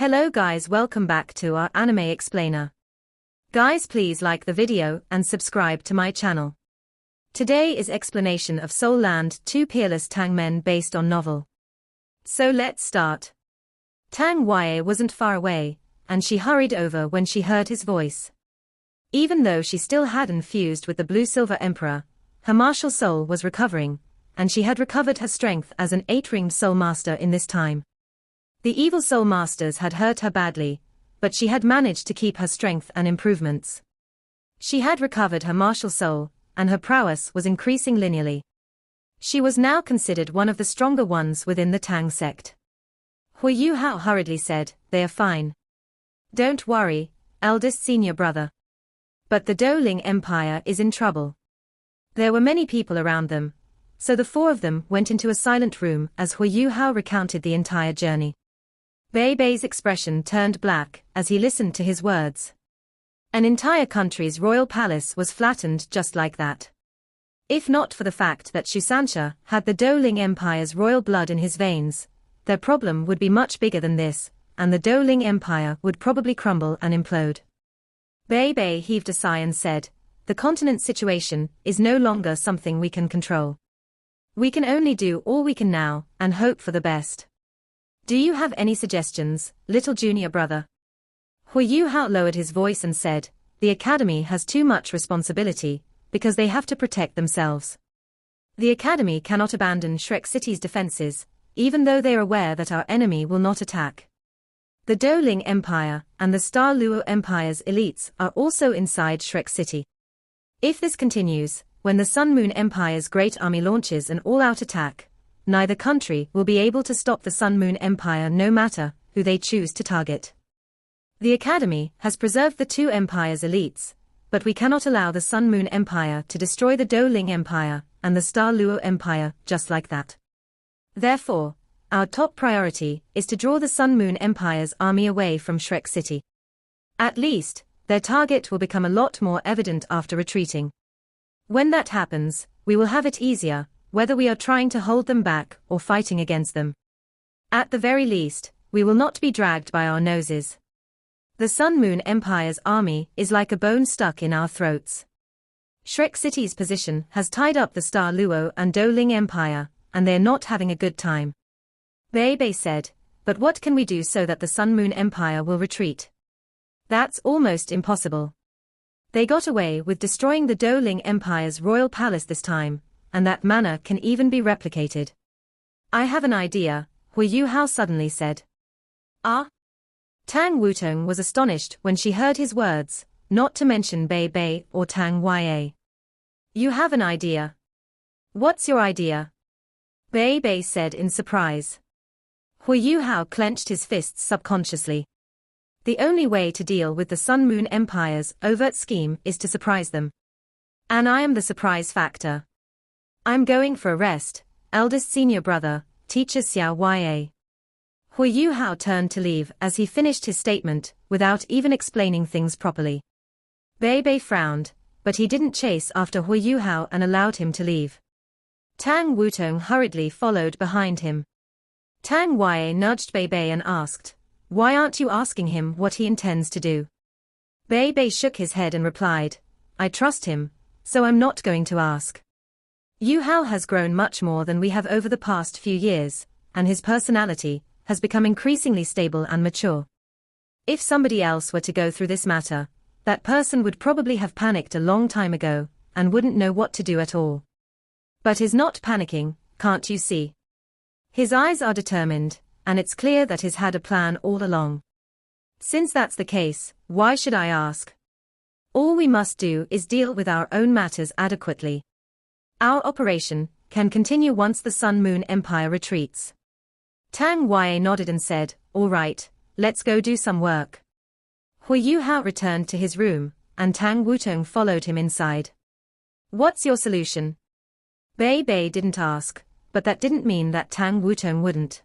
Hello guys, welcome back to our anime explainer. Guys, please like the video and subscribe to my channel. Today is explanation of Soul Land 2 Peerless Tang Men based on novel. So let's start. Tang Yue wasn't far away, and she hurried over when she heard his voice. Even though she still hadn't fused with the Blue-Silver Emperor, her martial soul was recovering, and she had recovered her strength as an 8-ringed soul master in this time. The evil soul masters had hurt her badly, but she had managed to keep her strength and improvements. She had recovered her martial soul, and her prowess was increasing linearly. She was now considered one of the stronger ones within the Tang sect. Huo Yuhao hurriedly said, "They are fine. Don't worry, eldest senior brother. But the Douling Empire is in trouble." There were many people around them, so the four of them went into a silent room as Huo Yuhao recounted the entire journey. Bei Bei's expression turned black as he listened to his words. An entire country's royal palace was flattened just like that. If not for the fact that Shusansha had the Douling Empire's royal blood in his veins, their problem would be much bigger than this, and the Douling Empire would probably crumble and implode. Bei Bei heaved a sigh and said, "The continent situation is no longer something we can control. We can only do all we can now and hope for the best. Do you have any suggestions, little junior brother?" Huo Yuhao lowered his voice and said, "The academy has too much responsibility, because they have to protect themselves. The academy cannot abandon Shrek City's defenses, even though they are aware that our enemy will not attack. The Douling Empire and the Star Luo Empire's elites are also inside Shrek City. If this continues, when the Sun Moon Empire's great army launches an all-out attack, neither country will be able to stop the Sun Moon Empire no matter who they choose to target. The Academy has preserved the two empires' elites, but we cannot allow the Sun Moon Empire to destroy the Douling Empire and the Star Luo Empire just like that. Therefore, our top priority is to draw the Sun Moon Empire's army away from Shrek City. At least, their target will become a lot more evident after retreating. When that happens, we will have it easier, whether we are trying to hold them back or fighting against them. At the very least, we will not be dragged by our noses. The Sun Moon Empire's army is like a bone stuck in our throats. Shrek City's position has tied up the Star Luo and Douling Empire, and they are not having a good time." Bei Bei said, "But what can we do so that the Sun Moon Empire will retreat? That's almost impossible. They got away with destroying the Douling Empire's royal palace this time, and that manner can even be replicated." "I have an idea," Huo Yuhao suddenly said. "Ah?" Tang Wutong was astonished when she heard his words, not to mention Bei Bei or Tang Yue. "You have an idea? What's your idea?" Bei Bei said in surprise. Huo Yuhao clenched his fists subconsciously. The only way to deal with the Sun Moon Empire's overt scheme is to surprise them. And I am the surprise factor. "I'm going for a rest, eldest senior brother, teacher Xiao Yue." Huo Yuhao turned to leave as he finished his statement, without even explaining things properly. Bei Bei frowned, but he didn't chase after Huo Yuhao and allowed him to leave. Tang Wutong hurriedly followed behind him. Tang Yue nudged Bei Bei and asked, "Why aren't you asking him what he intends to do?" Bei Bei shook his head and replied, "I trust him, so I'm not going to ask. Yuhao has grown much more than we have over the past few years, and his personality has become increasingly stable and mature. If somebody else were to go through this matter, that person would probably have panicked a long time ago, and wouldn't know what to do at all. But he's not panicking, can't you see? His eyes are determined, and it's clear that he's had a plan all along. Since that's the case, why should I ask? All we must do is deal with our own matters adequately. Our operation can continue once the Sun Moon Empire retreats." Tang Yue nodded and said, "All right, let's go do some work." Huo Yuhao returned to his room, and Tang Wutong followed him inside. "What's your solution?" Bei Bei didn't ask, but that didn't mean that Tang Wutong wouldn't.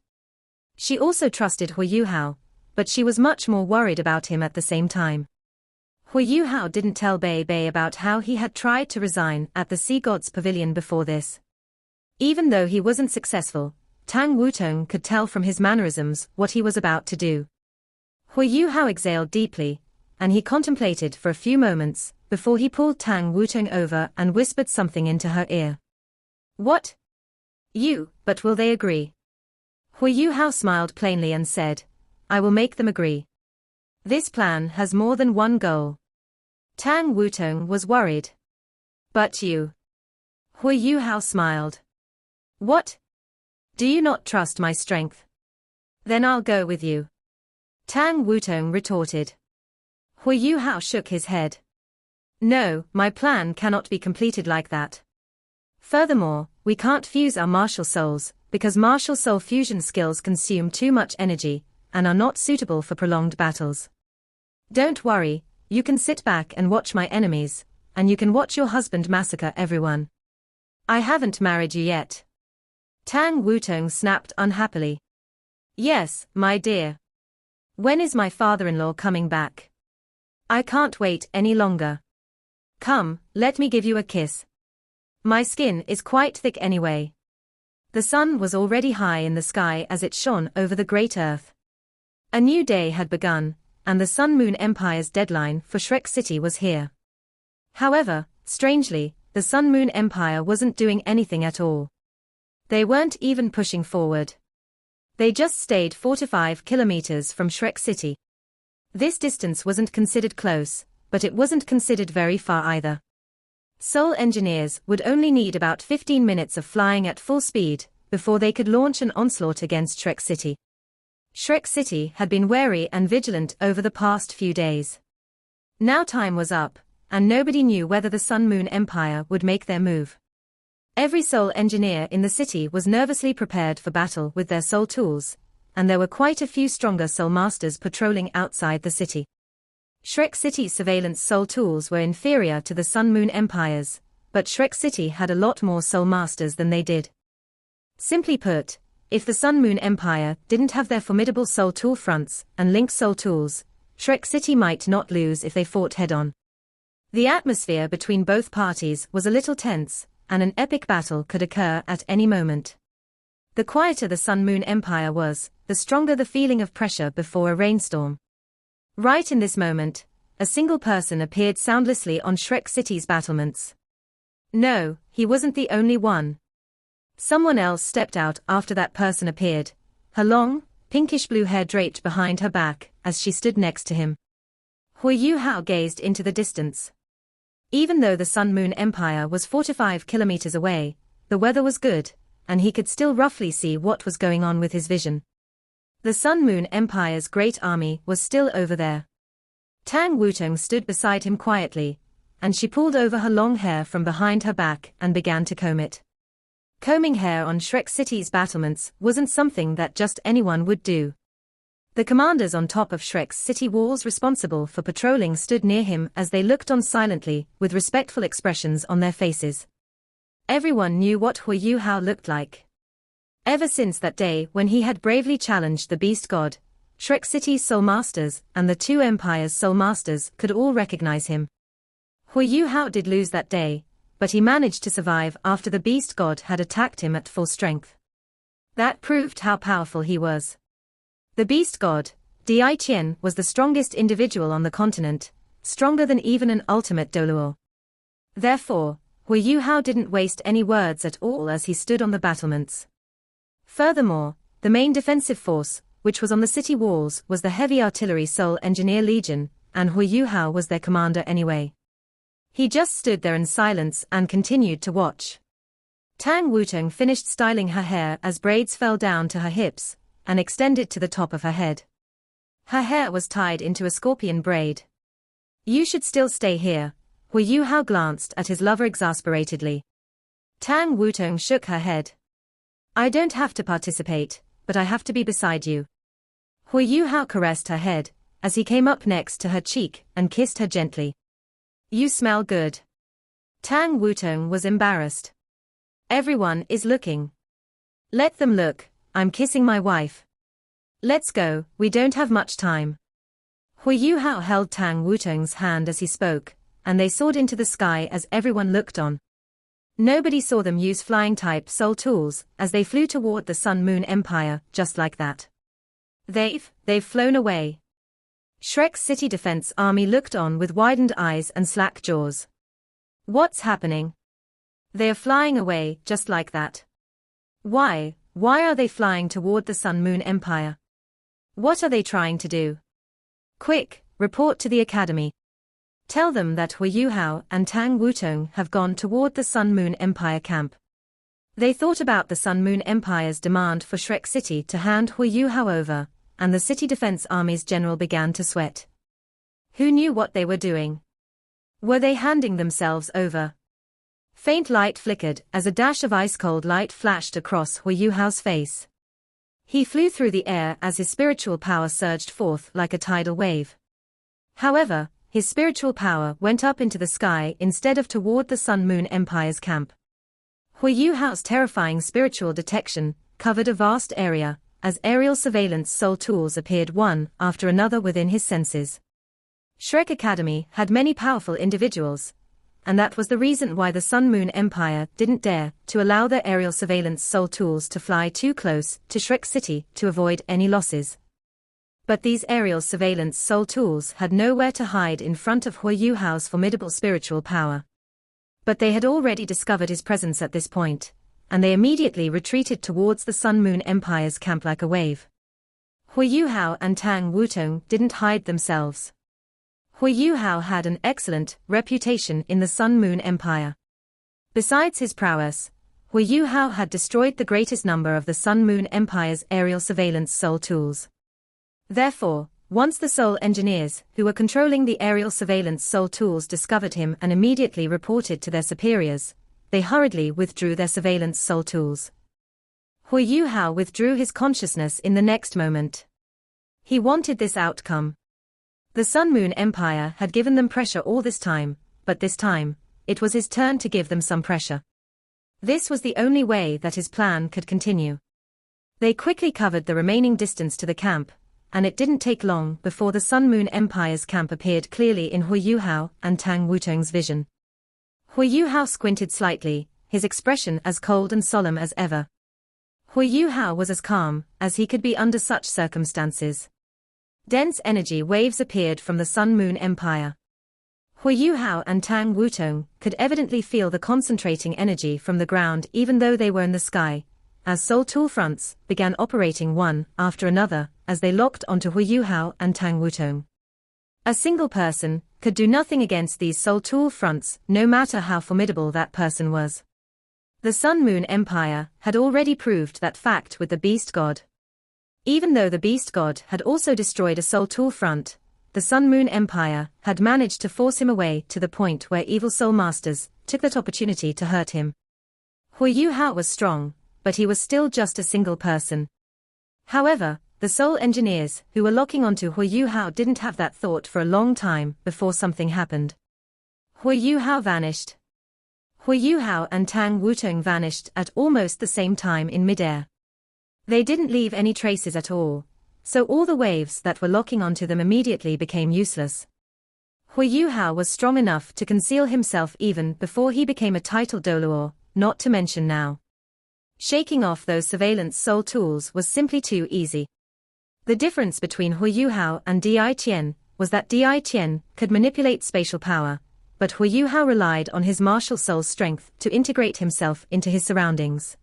She also trusted Huo Yuhao, but she was much more worried about him at the same time. Huo Yuhao didn't tell Bei Bei about how he had tried to resign at the Sea God's Pavilion before this. Even though he wasn't successful, Tang Wutong could tell from his mannerisms what he was about to do. Huo Yuhao exhaled deeply, and he contemplated for a few moments, before he pulled Tang Wutong over and whispered something into her ear. What? But will they agree? Huo Yuhao smiled plainly and said, I will make them agree. This plan has more than one goal. Tang Wutong was worried. But you? Huo Yuhao smiled. What? Do you not trust my strength? Then I'll go with you. Tang Wutong retorted. Huo Yuhao shook his head. No, my plan cannot be completed like that. Furthermore, we can't fuse our martial souls, because martial soul fusion skills consume too much energy, and are not suitable for prolonged battles. Don't worry, you can sit back and watch my enemies, and you can watch your husband massacre everyone. I haven't married you yet. Tang Wutong snapped unhappily. Yes, my dear. When is my father-in-law coming back? I can't wait any longer. Come, let me give you a kiss. My skin is quite thick anyway. The sun was already high in the sky as it shone over the great earth. A new day had begun, and the Sun-Moon Empire's deadline for Shrek City was here. However, strangely, the Sun-Moon Empire wasn't doing anything at all. They weren't even pushing forward. They just stayed 4 to 5 kilometers from Shrek City. This distance wasn't considered close, but it wasn't considered very far either. Soul engineers would only need about 15 minutes of flying at full speed before they could launch an onslaught against Shrek City. Shrek City had been wary and vigilant over the past few days. Now time was up, and nobody knew whether the Sun-Moon Empire would make their move. Every soul engineer in the city was nervously prepared for battle with their soul tools, and there were quite a few stronger soul masters patrolling outside the city. Shrek City's surveillance soul tools were inferior to the Sun-Moon Empire's, but Shrek City had a lot more soul masters than they did. Simply put, if the Sun-Moon Empire didn't have their formidable soul tool fronts and linked soul tools, Shrek City might not lose if they fought head-on. The atmosphere between both parties was a little tense, and an epic battle could occur at any moment. The quieter the Sun-Moon Empire was, the stronger the feeling of pressure before a rainstorm. Right in this moment, a single person appeared soundlessly on Shrek City's battlements. No, he wasn't the only one. Someone else stepped out after that person appeared, her long, pinkish-blue hair draped behind her back as she stood next to him. Huo Yuhao gazed into the distance. Even though the Sun-Moon Empire was 4 to 5 kilometers away, the weather was good, and he could still roughly see what was going on with his vision. The Sun-Moon Empire's great army was still over there. Tang Wutong stood beside him quietly, and she pulled over her long hair from behind her back and began to comb it. Combing hair on Shrek City's battlements wasn't something that just anyone would do. The commanders on top of Shrek's city walls responsible for patrolling stood near him as they looked on silently, with respectful expressions on their faces. Everyone knew what Huo Yuhao looked like. Ever since that day when he had bravely challenged the Beast God, Shrek City's Soul Masters and the two Empires' Soul Masters could all recognize him. Huo Yuhao did lose that day, but he managed to survive after the Beast God had attacked him at full strength. That proved how powerful he was. The Beast God, Dai Qian, was the strongest individual on the continent, stronger than even an ultimate Doluo. Therefore, Huo Yuhao didn't waste any words at all as he stood on the battlements. Furthermore, the main defensive force, which was on the city walls, was the Heavy Artillery Soul Engineer Legion, and Huo Yuhao was their commander anyway. He just stood there in silence and continued to watch. Tang Wutong finished styling her hair as braids fell down to her hips and extended to the top of her head. Her hair was tied into a scorpion braid. You should still stay here, Huo Yuhao glanced at his lover exasperatedly. Tang Wutong shook her head. I don't have to participate, but I have to be beside you. Huo Yuhao caressed her head as he came up next to her cheek and kissed her gently. You smell good. Tang Wutong was embarrassed. Everyone is looking. Let them look, I'm kissing my wife. Let's go, we don't have much time. Huo Yuhao held Tang Wutong's hand as he spoke, and they soared into the sky as everyone looked on. Nobody saw them use flying-type soul tools as they flew toward the Sun-Moon Empire just like that. They've flown away. Shrek's city defense army looked on with widened eyes and slack jaws. What's happening? They are flying away, just like that. Why are they flying toward the Sun Moon Empire? What are they trying to do? Quick, report to the academy. Tell them that Huo Yuhao and Tang Wutong have gone toward the Sun Moon Empire camp. They thought about the Sun Moon Empire's demand for Shrek City to hand Huo Yuhao over, and the city defense army's general began to sweat. Who knew what they were doing? Were they handing themselves over? Faint light flickered as a dash of ice-cold light flashed across Huo Yuhao's face. He flew through the air as his spiritual power surged forth like a tidal wave. However, his spiritual power went up into the sky instead of toward the Sun Moon Empire's camp. Huo Yuhao's terrifying spiritual detection covered a vast area, as aerial surveillance soul tools appeared one after another within his senses. Shrek Academy had many powerful individuals, and that was the reason why the Sun Moon Empire didn't dare to allow their aerial surveillance soul tools to fly too close to Shrek City to avoid any losses. But these aerial surveillance soul tools had nowhere to hide in front of Huo Yuhao's formidable spiritual power. But they had already discovered his presence at this point, and they immediately retreated towards the Sun Moon Empire's camp like a wave. Huo Yuhao and Tang Wutong didn't hide themselves. Huo Yuhao had an excellent reputation in the Sun Moon Empire. Besides his prowess, Huo Yuhao had destroyed the greatest number of the Sun Moon Empire's aerial surveillance soul tools. Therefore, once the soul engineers who were controlling the aerial surveillance soul tools discovered him and immediately reported to their superiors, they hurriedly withdrew their surveillance soul tools. Huo Yuhao withdrew his consciousness in the next moment. He wanted this outcome. The Sun Moon Empire had given them pressure all this time, but this time, it was his turn to give them some pressure. This was the only way that his plan could continue. They quickly covered the remaining distance to the camp, and it didn't take long before the Sun Moon Empire's camp appeared clearly in Huo Yuhao and Tang Wutong's vision. Huo Yuhao squinted slightly, his expression as cold and solemn as ever. Huo Yuhao was as calm as he could be under such circumstances. Dense energy waves appeared from the Sun Moon Empire. Huo Yuhao and Tang Wutong could evidently feel the concentrating energy from the ground even though they were in the sky, as soul tool fronts began operating one after another as they locked onto Huo Yuhao and Tang Wutong. A single person could do nothing against these soul tool fronts, no matter how formidable that person was. The Sun Moon Empire had already proved that fact with the Beast God. Even though the Beast God had also destroyed a soul tool front, the Sun Moon Empire had managed to force him away to the point where evil soul masters took that opportunity to hurt him. Huo Yuhao was strong, but he was still just a single person. However, the soul engineers who were locking onto Huo Yuhao didn't have that thought for a long time before something happened. Huo Yuhao vanished. Huo Yuhao and Tang Wutong vanished at almost the same time in midair. They didn't leave any traces at all, so all the waves that were locking onto them immediately became useless. Huo Yuhao was strong enough to conceal himself even before he became a titled Doluo, not to mention now. Shaking off those surveillance soul tools was simply too easy. The difference between Huo Yuhao and Di Tian was that Di Tian could manipulate spatial power, but Huo Yuhao relied on his martial soul's strength to integrate himself into his surroundings.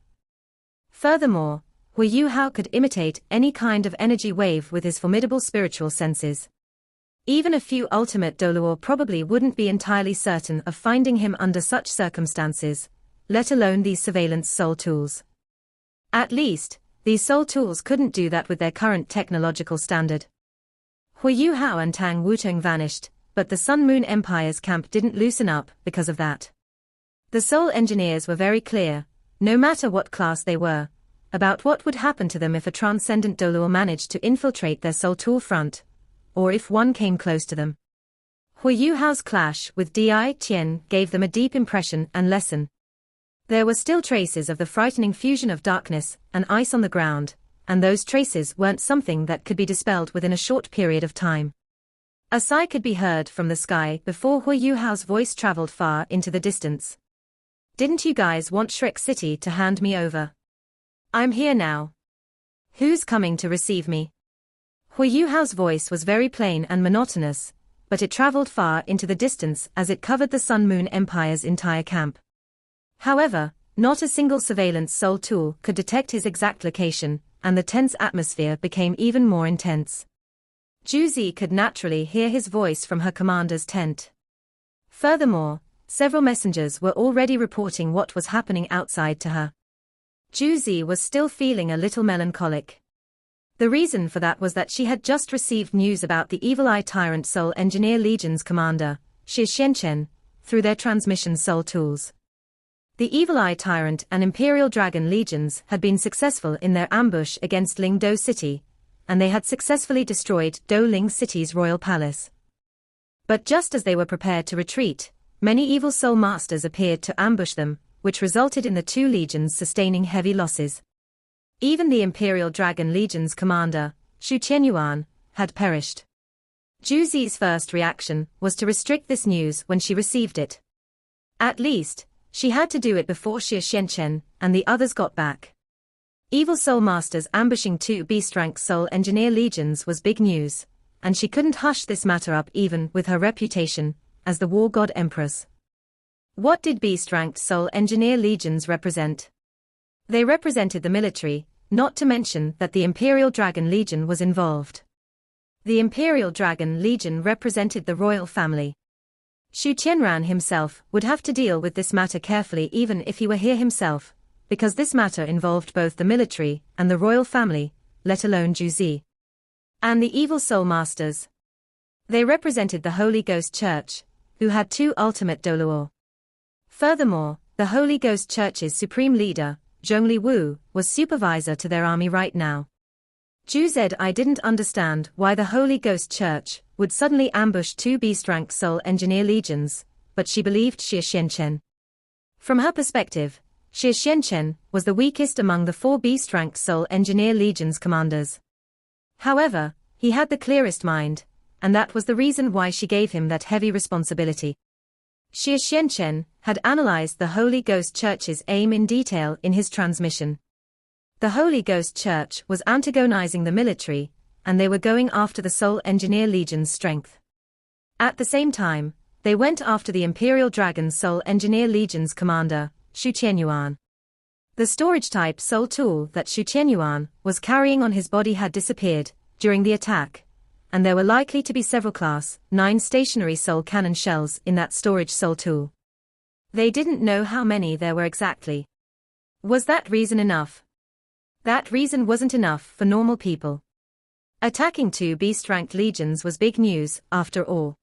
Furthermore, Huo Yuhao could imitate any kind of energy wave with his formidable spiritual senses. Even a few ultimate Doluo probably wouldn't be entirely certain of finding him under such circumstances, let alone these surveillance soul tools. At least, these soul tools couldn't do that with their current technological standard. Huo Yuhao and Tang Wutong vanished, but the Sun Moon Empire's camp didn't loosen up because of that. The soul engineers were very clear, no matter what class they were, about what would happen to them if a transcendent Doluo managed to infiltrate their soul tool front, or if one came close to them. Huo Yuhao's clash with Di Tian gave them a deep impression and lesson. There were still traces of the frightening fusion of darkness and ice on the ground, and those traces weren't something that could be dispelled within a short period of time. A sigh could be heard from the sky before Huo Yuhao's voice traveled far into the distance. Didn't you guys want Shrek City to hand me over? I'm here now. Who's coming to receive me? Huo Yuhao's voice was very plain and monotonous, but it traveled far into the distance as it covered the Sun Moon Empire's entire camp. However, not a single surveillance soul tool could detect his exact location, and the tense atmosphere became even more intense. Juzi could naturally hear his voice from her commander's tent. Furthermore, several messengers were already reporting what was happening outside to her. Juzi was still feeling a little melancholic. The reason for that was that she had just received news about the Evil Eye Tyrant Soul Engineer Legion's commander, Xie Xianchen, through their transmission soul tools. The Evil Eye Tyrant and Imperial Dragon Legions had been successful in their ambush against Lingdou City, and they had successfully destroyed Douling City's royal palace. But just as they were prepared to retreat, many evil soul masters appeared to ambush them, which resulted in the two legions sustaining heavy losses. Even the Imperial Dragon Legion's commander, Xu Qianyuan, had perished. Juzi's first reaction was to restrict this news when she received it. At least, she had to do it before Xie Xianchen and the others got back. Evil soul masters ambushing two beast-rank soul engineer legions was big news, and she couldn't hush this matter up even with her reputation as the war god empress. What did beast-ranked soul engineer legions represent? They represented the military, not to mention that the Imperial Dragon Legion was involved. The Imperial Dragon Legion represented the royal family. Xu Qianran himself would have to deal with this matter carefully even if he were here himself, because this matter involved both the military and the royal family, let alone Juzi. And the evil soul masters. They represented the Holy Ghost Church, who had two ultimate Doluo. Furthermore, the Holy Ghost Church's supreme leader, Zhongli Wu, was supervisor to their army right now. Juzi didn't understand why the Holy Ghost Church would suddenly ambush two beast-rank soul engineer legions, but she believed Xie Xianchen. From her perspective, Xie Xianchen was the weakest among the four beast-ranked soul engineer legions commanders. However, he had the clearest mind, and that was the reason why she gave him that heavy responsibility. Xie Xianchen had analyzed the Holy Ghost Church's aim in detail in his transmission. The Holy Ghost Church was antagonizing the military, and they were going after the Soul Engineer Legion's strength. At the same time, they went after the Imperial Dragon Soul Engineer Legion's commander, Xu Qianyuan. The storage-type soul tool that Xu Qianyuan was carrying on his body had disappeared during the attack, and there were likely to be several Class 9 stationary soul cannon shells in that storage soul tool. They didn't know how many there were exactly. Was that reason enough? That reason wasn't enough for normal people. Attacking two beast-ranked legions was big news, after all.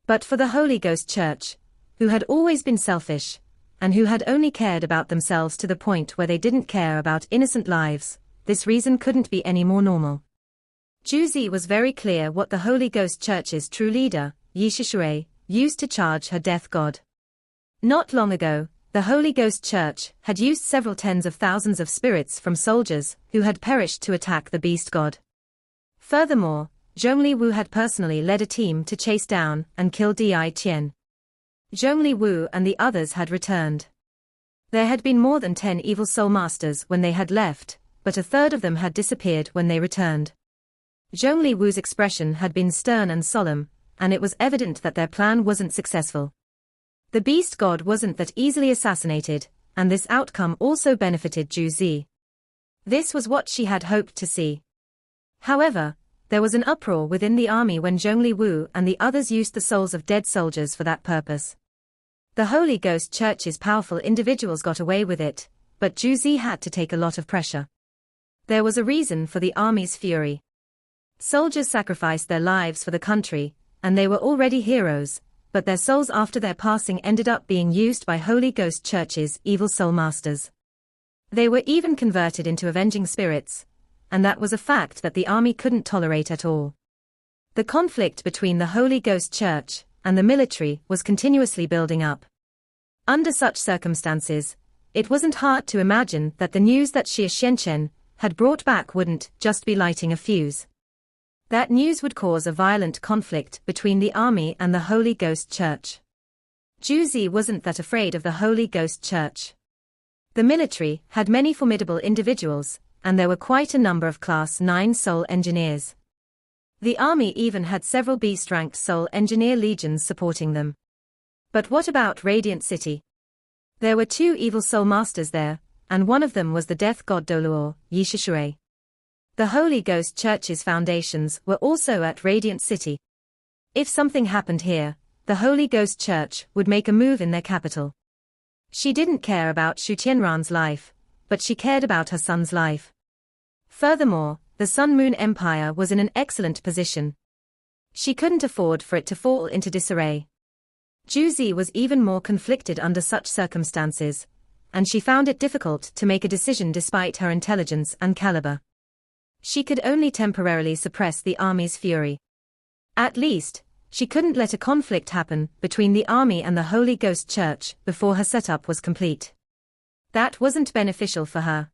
But for the Holy Ghost Church, who had always been selfish, and who had only cared about themselves to the point where they didn't care about innocent lives, this reason couldn't be any more normal. Juzi was very clear what the Holy Ghost Church's true leader, Yi Shishui, used to charge her death god. Not long ago, the Holy Ghost Church had used several tens of thousands of spirits from soldiers who had perished to attack the beast god. Furthermore, Zhongli Wu had personally led a team to chase down and kill Di Qian. Zhongli Wu and the others had returned. There had been more than 10 evil soul masters when they had left, but a third of them had disappeared when they returned. Zhongli Wu's expression had been stern and solemn, and it was evident that their plan wasn't successful. The beast god wasn't that easily assassinated, and this outcome also benefited Juzi. This was what she had hoped to see. However, there was an uproar within the army when Zhongli Wu and the others used the souls of dead soldiers for that purpose. The Holy Ghost Church's powerful individuals got away with it, but Juzi had to take a lot of pressure. There was a reason for the army's fury. Soldiers sacrificed their lives for the country, and they were already heroes, but their souls after their passing ended up being used by Holy Ghost Church's evil soul masters. They were even converted into avenging spirits, and that was a fact that the army couldn't tolerate at all. The conflict between the Holy Ghost Church and the military was continuously building up. Under such circumstances, it wasn't hard to imagine that the news that Xie Xianchen had brought back wouldn't just be lighting a fuse. That news would cause a violent conflict between the army and the Holy Ghost Church. Juzi wasn't that afraid of the Holy Ghost Church. The military had many formidable individuals, and there were quite a number of Class 9 soul engineers. The army even had several beast-ranked Soul Engineer legions supporting them. But what about Radiant City? There were 2 evil Soul Masters there, and one of them was the death god Doluo, Yishishure. The Holy Ghost Church's foundations were also at Radiant City. If something happened here, the Holy Ghost Church would make a move in their capital. She didn't care about Shu Tianran's life, but she cared about her son's life. Furthermore, the Sun Moon Empire was in an excellent position. She couldn't afford for it to fall into disarray. Juzi was even more conflicted under such circumstances, and she found it difficult to make a decision despite her intelligence and caliber. She could only temporarily suppress the army's fury. At least, she couldn't let a conflict happen between the army and the Holy Ghost Church before her setup was complete. That wasn't beneficial for her.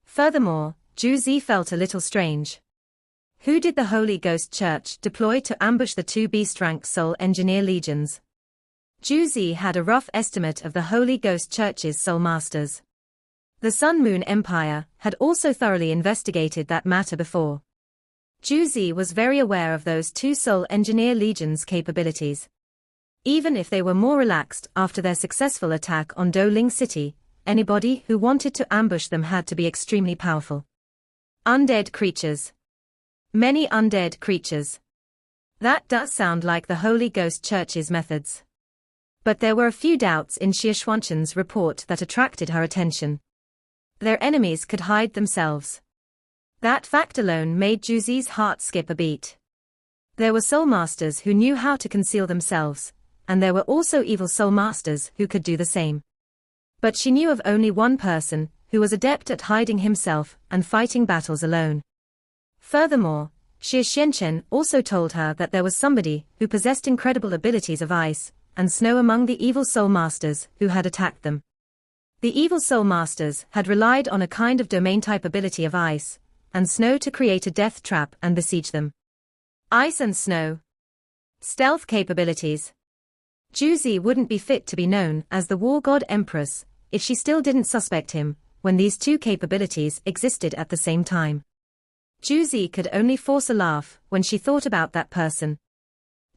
Furthermore, Juzi felt a little strange. Who did the Holy Ghost Church deploy to ambush the 2 beast-ranked Soul Engineer legions? Juzi had a rough estimate of the Holy Ghost Church's Soul Masters. The Sun Moon Empire had also thoroughly investigated that matter before. Juzi was very aware of those 2 Soul Engineer legions' capabilities. Even if they were more relaxed after their successful attack on Doling City, anybody who wanted to ambush them had to be extremely powerful. Undead creatures. Many undead creatures. That does sound like the Holy Ghost Church's methods. But there were a few doubts in Xie Xuanchen's report that attracted her attention. Their enemies could hide themselves. That fact alone made Juzi's heart skip a beat. There were Soul Masters who knew how to conceal themselves, and there were also evil Soul Masters who could do the same. But she knew of only one person who was adept at hiding himself and fighting battles alone. Furthermore, Xie Xianchen also told her that there was somebody who possessed incredible abilities of ice and snow among the evil Soul Masters who had attacked them. The evil Soul Masters had relied on a kind of domain-type ability of ice and snow to create a death trap and besiege them. Ice and snow. Stealth capabilities. Juzi wouldn't be fit to be known as the War God Empress if she still didn't suspect him when these 2 capabilities existed at the same time. Juzi could only force a laugh when she thought about that person.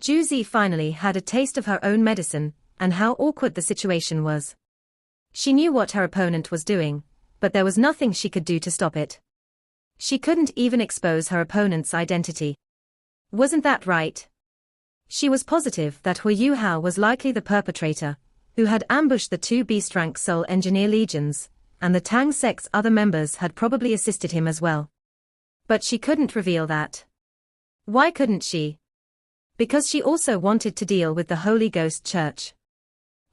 Juzi finally had a taste of her own medicine, and how awkward the situation was. She knew what her opponent was doing, but there was nothing she could do to stop it. She couldn't even expose her opponent's identity. Wasn't that right? She was positive that Huo Yuhao was likely the perpetrator, who had ambushed the 2 beast-rank Soul Engineer legions, and the Tang sect's other members had probably assisted him as well. But she couldn't reveal that. Why couldn't she? Because she also wanted to deal with the Holy Ghost Church.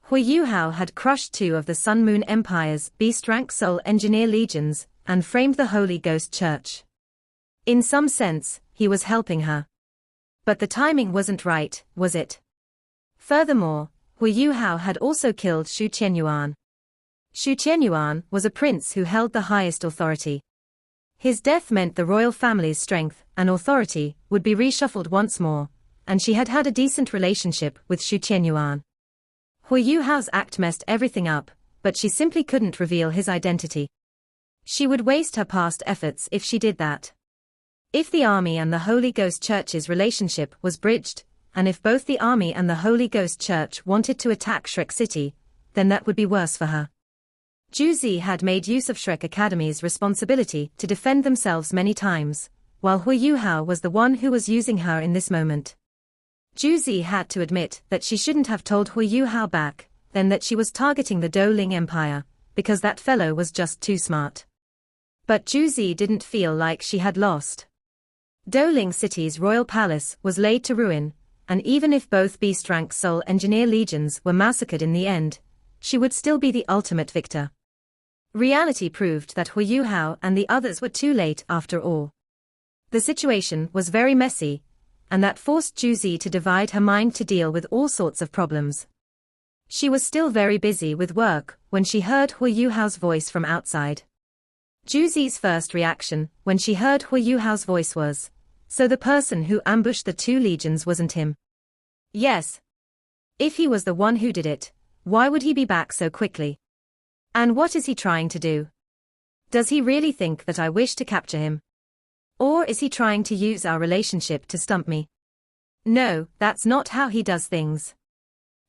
Huo Yuhao had crushed 2 of the Sun Moon Empire's beast-rank Soul Engineer legions and framed the Holy Ghost Church. In some sense, he was helping her. But the timing wasn't right, was it? Furthermore, Huo Yuhao had also killed Shu Qianyuan. Shu Qianyuan was a prince who held the highest authority. His death meant the royal family's strength and authority would be reshuffled once more, and she had had a decent relationship with Shu Qianyuan. Huo Yuhao's act messed everything up, but she simply couldn't reveal his identity. She would waste her past efforts if she did that. If the army and the Holy Ghost Church's relationship was bridged, and if both the army and the Holy Ghost Church wanted to attack Shrek City, then that would be worse for her. Juzi had made use of Shrek Academy's responsibility to defend themselves many times, while Huo Yuhao was the one who was using her in this moment. Juzi had to admit that she shouldn't have told Huo Yuhao back then that she was targeting the Doling Empire, because that fellow was just too smart. But Juzi didn't feel like she had lost. Doling City's royal palace was laid to ruin, and even if both beast-rank Soul Engineer legions were massacred in the end, she would still be the ultimate victor. Reality proved that Huo Yuhao and the others were too late after all. The situation was very messy, and that forced Juzi to divide her mind to deal with all sorts of problems. She was still very busy with work when she heard Huo Yuhao's voice from outside. Juzi's first reaction when she heard Huo Yuhao's voice was, so the person who ambushed the 2 legions wasn't him? Yes. If he was the one who did it, why would he be back so quickly? And what is he trying to do? Does he really think that I wish to capture him? Or is he trying to use our relationship to stump me? No, that's not how he does things.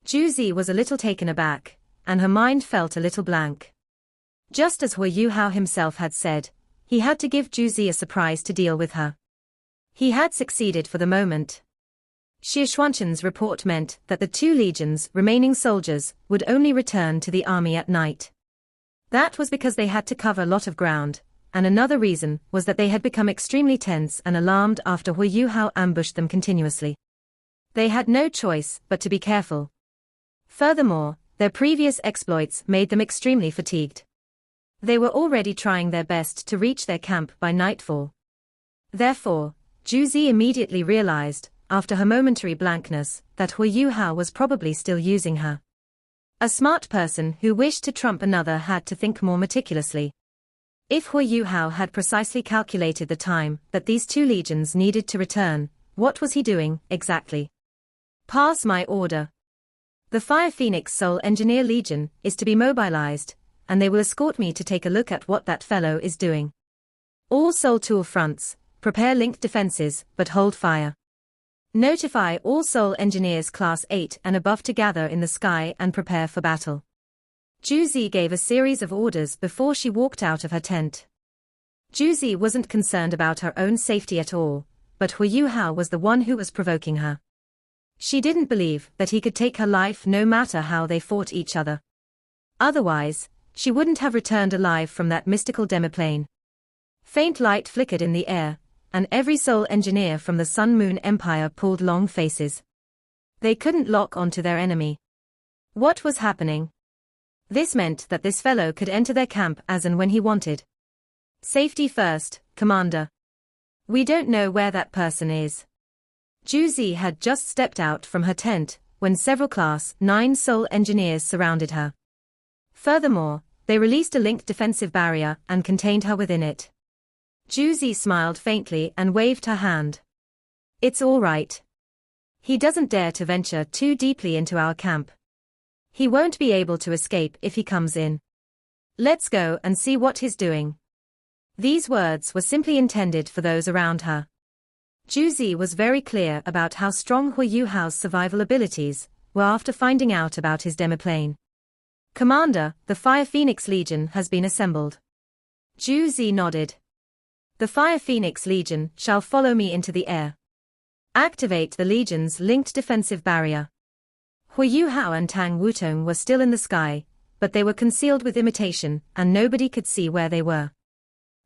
Juzi was a little taken aback, and her mind felt a little blank. Just as Huo Yuhao himself had said, he had to give Juzi a surprise to deal with her. He had succeeded for the moment. Xie Xuanshan's report meant that the 2 legions' remaining soldiers would only return to the army at night. That was because they had to cover a lot of ground, and another reason was that they had become extremely tense and alarmed after Huo Yuhao ambushed them continuously. They had no choice but to be careful. Furthermore, their previous exploits made them extremely fatigued. They were already trying their best to reach their camp by nightfall. Therefore, Juzi immediately realized, after her momentary blankness, that Huo Yuhao was probably still using her. A smart person who wished to trump another had to think more meticulously. If Huo Yuhao had precisely calculated the time that these 2 legions needed to return, what was he doing, exactly? Pass my order. The Fire Phoenix Soul Engineer Legion is to be mobilized, and they will escort me to take a look at what that fellow is doing. All Soul Tool fronts, prepare linked defenses, but hold fire. Notify all Soul Engineers Class 8 and above to gather in the sky and prepare for battle. Juzi gave a series of orders before she walked out of her tent. Juzi wasn't concerned about her own safety at all, but Huo Yuhao was the one who was provoking her. She didn't believe that he could take her life no matter how they fought each other. Otherwise, she wouldn't have returned alive from that mystical demiplane. Faint light flickered in the air, and every Soul Engineer from the Sun Moon Empire pulled long faces. They couldn't lock onto their enemy. What was happening? This meant that this fellow could enter their camp as and when he wanted. Safety first, Commander. We don't know where that person is. Juzi had just stepped out from her tent when several Class 9 Soul Engineers surrounded her. Furthermore, they released a linked defensive barrier and contained her within it. Juzi smiled faintly and waved her hand. It's all right. He doesn't dare to venture too deeply into our camp. He won't be able to escape if he comes in. Let's go and see what he's doing. These words were simply intended for those around her. Juzi was very clear about how strong Huo Yuhao's survival abilities were after finding out about his demiplane. Commander, the Fire Phoenix Legion has been assembled. Juzi nodded. The Fire Phoenix Legion shall follow me into the air. Activate the Legion's linked defensive barrier. Huo Yuhao and Tang Wutong were still in the sky, but they were concealed with imitation, and nobody could see where they were.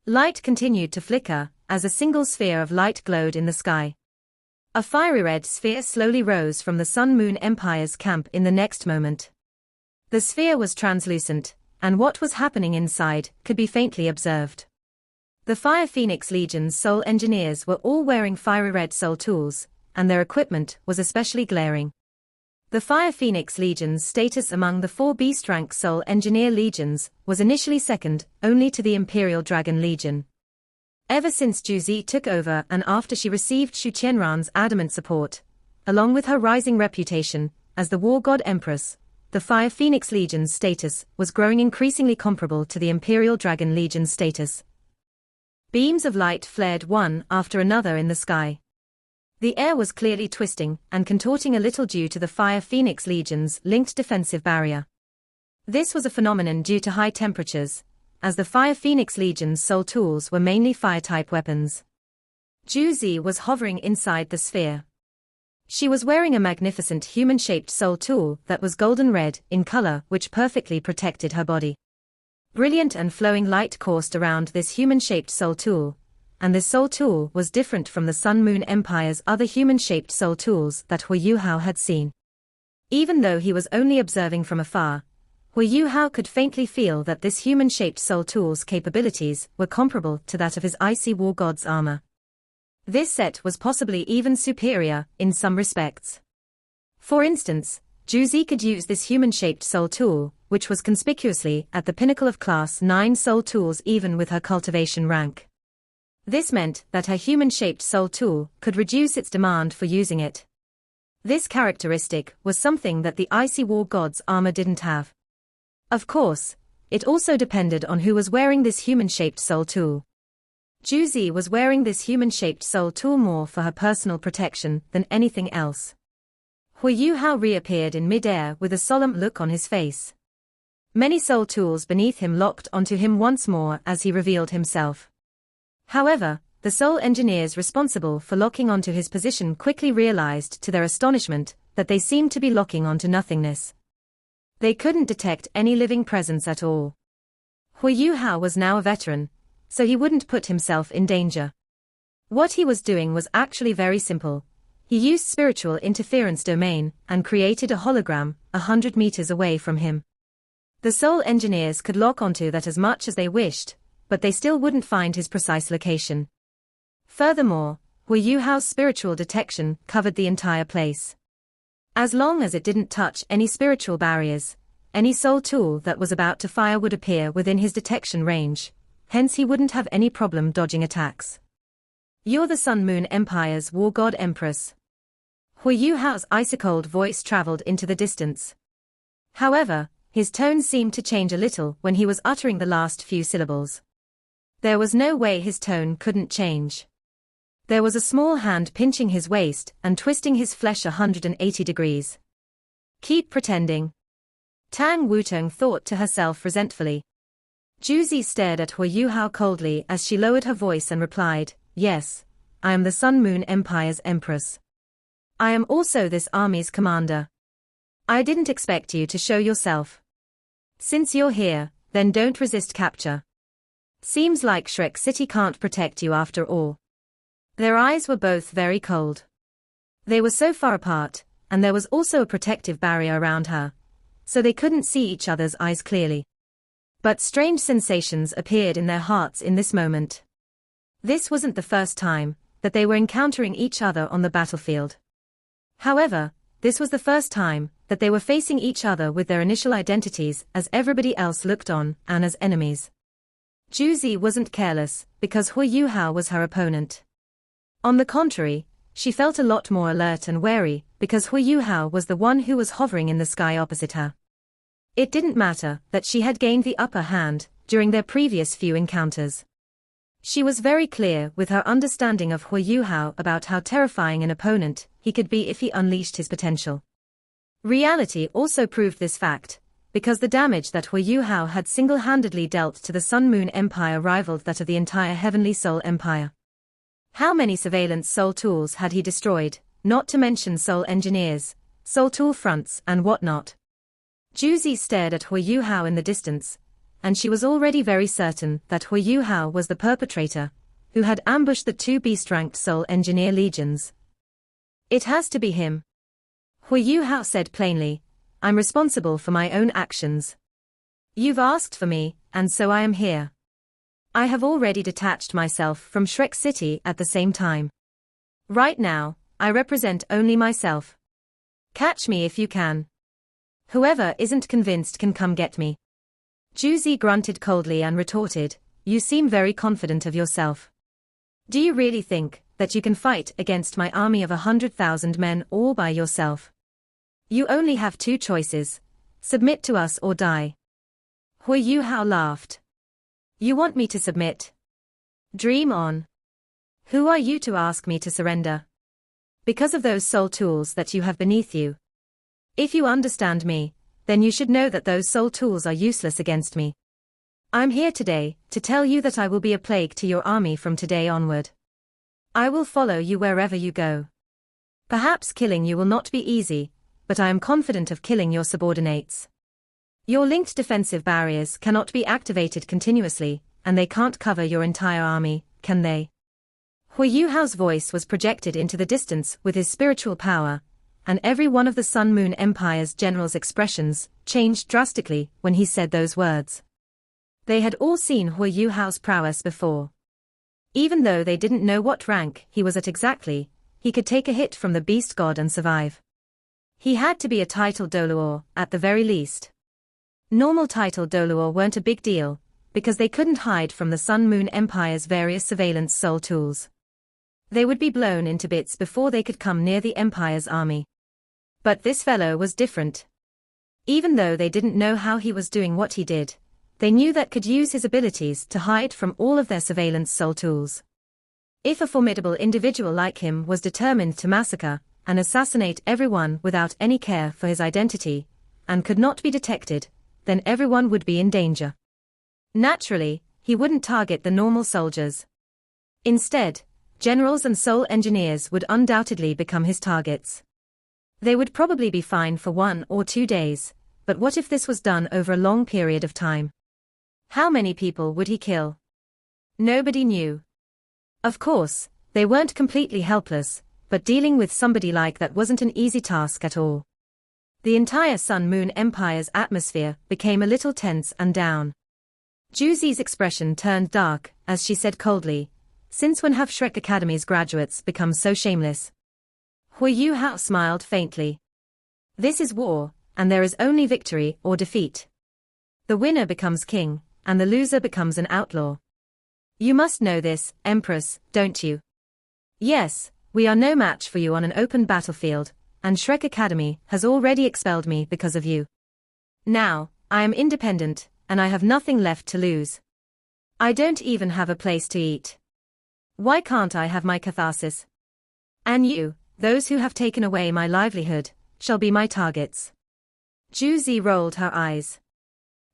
Light continued to flicker, as a single sphere of light glowed in the sky. A fiery red sphere slowly rose from the Sun Moon Empire's camp in the next moment. The sphere was translucent, and what was happening inside could be faintly observed. The Fire Phoenix Legion's Soul Engineers were all wearing fiery red soul tools, and their equipment was especially glaring. The Fire Phoenix Legion's status among the 4 beast-rank Soul Engineer Legions was initially second only to the Imperial Dragon Legion. Ever since Juzi took over and after she received Xu Qianran's adamant support, along with her rising reputation as the War God Empress, the Fire Phoenix Legion's status was growing increasingly comparable to the Imperial Dragon Legion's status. Beams of light flared one after another in the sky. The air was clearly twisting and contorting a little due to the Fire Phoenix Legion's linked defensive barrier. This was a phenomenon due to high temperatures, as the Fire Phoenix Legion's soul tools were mainly fire-type weapons. Juzi was hovering inside the sphere. She was wearing a magnificent human-shaped soul tool that was golden red in color, which perfectly protected her body. Brilliant and flowing light coursed around this human-shaped soul tool, and this soul tool was different from the Sun Moon Empire's other human-shaped soul tools that Huo Yuhao had seen. Even though he was only observing from afar, Huo Yuhao could faintly feel that this human-shaped soul tool's capabilities were comparable to that of his icy war god's armor. This set was possibly even superior in some respects. For instance, Juzi could use this human-shaped soul tool, which was conspicuously at the pinnacle of Class 9 soul tools even with her cultivation rank. This meant that her human-shaped soul tool could reduce its demand for using it. This characteristic was something that the icy war god's armor didn't have. Of course, it also depended on who was wearing this human-shaped soul tool. Juzi was wearing this human-shaped soul tool more for her personal protection than anything else. Huo Yuhao reappeared in mid-air with a solemn look on his face. Many soul tools beneath him locked onto him once more as he revealed himself. However, the soul engineers responsible for locking onto his position quickly realized to their astonishment that they seemed to be locking onto nothingness. They couldn't detect any living presence at all. Huo Yuhao was now a veteran, so he wouldn't put himself in danger. What he was doing was actually very simple. He used spiritual interference domain and created a hologram 100 meters away from him. The soul engineers could lock onto that as much as they wished, but they still wouldn't find his precise location. Furthermore, Huo Yuhao's spiritual detection covered the entire place. As long as it didn't touch any spiritual barriers, any soul tool that was about to fire would appear within his detection range, hence he wouldn't have any problem dodging attacks. You're the Sun Moon Empire's war god empress. Huo Yuhao's ice-cold voice traveled into the distance. However, his tone seemed to change a little when he was uttering the last few syllables. There was no way his tone couldn't change. There was a small hand pinching his waist and twisting his flesh 180 degrees. Keep pretending. Tang Wutong thought to herself resentfully. Juzi stared at Huo Yuhao coldly as she lowered her voice and replied, "Yes, I am the Sun Moon Empire's empress. I am also this army's commander. I didn't expect you to show yourself. Since you're here, then don't resist capture. Seems like Shrek City can't protect you after all." Their eyes were both very cold. They were so far apart, and there was also a protective barrier around her, so they couldn't see each other's eyes clearly. But strange sensations appeared in their hearts in this moment. This wasn't the first time that they were encountering each other on the battlefield. However, this was the first time that they were facing each other with their initial identities as everybody else looked on and as enemies. Juzi wasn't careless because Huo Yuhao was her opponent. On the contrary, she felt a lot more alert and wary because Huo Yuhao was the one who was hovering in the sky opposite her. It didn't matter that she had gained the upper hand during their previous few encounters. She was very clear with her understanding of Huo Yuhao about how terrifying an opponent he could be if he unleashed his potential. Reality also proved this fact, because the damage that Huo Yuhao had single-handedly dealt to the Sun Moon Empire rivaled that of the entire Heavenly Soul Empire. How many surveillance soul tools had he destroyed, not to mention soul engineers, soul tool fronts and whatnot? Juzi stared at Huo Yuhao in the distance, and she was already very certain that Huo Yuhao was the perpetrator, who had ambushed the two beast-ranked soul engineer legions. It has to be him. Huo Yuhao said plainly, "I'm responsible for my own actions. You've asked for me, and so I am here. I have already detached myself from Shrek City at the same time. Right now, I represent only myself. Catch me if you can. Whoever isn't convinced can come get me." Juzi grunted coldly and retorted, "You seem very confident of yourself. Do you really think that you can fight against my army of 100,000 men all by yourself? You only have two choices: submit to us or die." Huo Yuhao laughed. "You want me to submit? Dream on. Who are you to ask me to surrender? Because of those soul tools that you have beneath you. If you understand me, then you should know that those soul tools are useless against me. I'm here today to tell you that I will be a plague to your army from today onward. I will follow you wherever you go. Perhaps killing you will not be easy, but I am confident of killing your subordinates. Your linked defensive barriers cannot be activated continuously, and they can't cover your entire army, can they?" Huo Yuhao's voice was projected into the distance with his spiritual power, and every one of the Sun Moon Empire's generals' expressions changed drastically when he said those words. They had all seen Huo Yuhao's prowess before. Even though they didn't know what rank he was at exactly, he could take a hit from the beast god and survive. He had to be a title Doluor, at the very least. Normal title Doluor weren't a big deal, because they couldn't hide from the Sun Moon Empire's various surveillance soul tools. They would be blown into bits before they could come near the Empire's army. But this fellow was different. Even though they didn't know how he was doing what he did, They knew that could use his abilities to hide from all of their surveillance soul tools. If a formidable individual like him was determined to massacre and assassinate everyone without any care for his identity, and could not be detected, then everyone would be in danger. Naturally, he wouldn't target the normal soldiers. Instead, generals and soul engineers would undoubtedly become his targets. They would probably be fine for 1 or 2 days, but what if this was done over a long period of time? How many people would he kill? Nobody knew. Of course, they weren't completely helpless, but dealing with somebody like that wasn't an easy task at all. The entire Sun-Moon Empire's atmosphere became a little tense and down. Juzi's expression turned dark as she said coldly, "Since when have Shrek Academy's graduates become so shameless?" Huo Yuhao smiled faintly. "This is war, and there is only victory or defeat. The winner becomes king, and the loser becomes an outlaw. You must know this, Empress, don't you? Yes, we are no match for you on an open battlefield, and Shrek Academy has already expelled me because of you. Now, I am independent, and I have nothing left to lose. I don't even have a place to eat. Why can't I have my catharsis? And you, those who have taken away my livelihood, shall be my targets." Juzi rolled her eyes.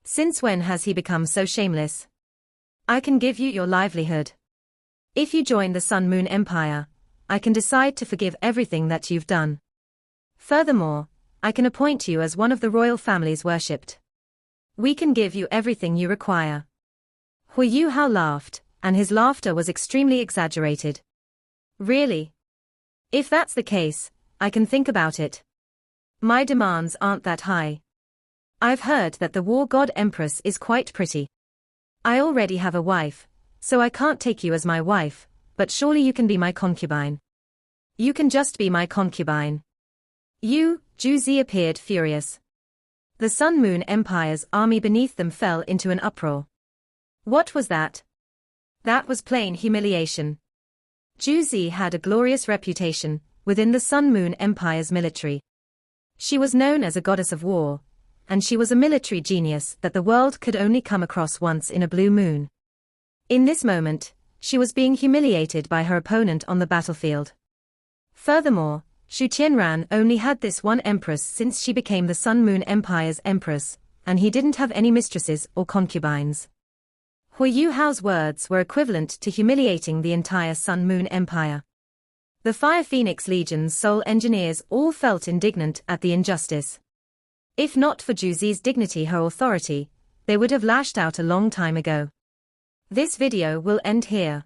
"Since when has he become so shameless? I can give you your livelihood. If you join the Sun-Moon Empire, I can decide to forgive everything that you've done. Furthermore, I can appoint you as one of the royal families worshipped. We can give you everything you require." Huo Yuhao laughed, and his laughter was extremely exaggerated. "Really? If that's the case, I can think about it. My demands aren't that high. I've heard that the war god Empress is quite pretty. I already have a wife, so I can't take you as my wife, but surely you can be my concubine." "You can just be my concubine." Juzi appeared furious. The Sun-Moon Empire's army beneath them fell into an uproar. What was that? That was plain humiliation. Juzi had a glorious reputation within the Sun-Moon Empire's military. She was known as a goddess of war, and she was a military genius that the world could only come across once in a blue moon. In this moment, she was being humiliated by her opponent on the battlefield. Furthermore, Shu Qianran only had this one empress since she became the Sun-Moon Empire's empress, and he didn't have any mistresses or concubines. Huo Yuhao's words were equivalent to humiliating the entire Sun-Moon Empire. The Fire Phoenix Legion's soul engineers all felt indignant at the injustice. If not for Juzi's dignity, her authority, they would have lashed out a long time ago. This video will end here.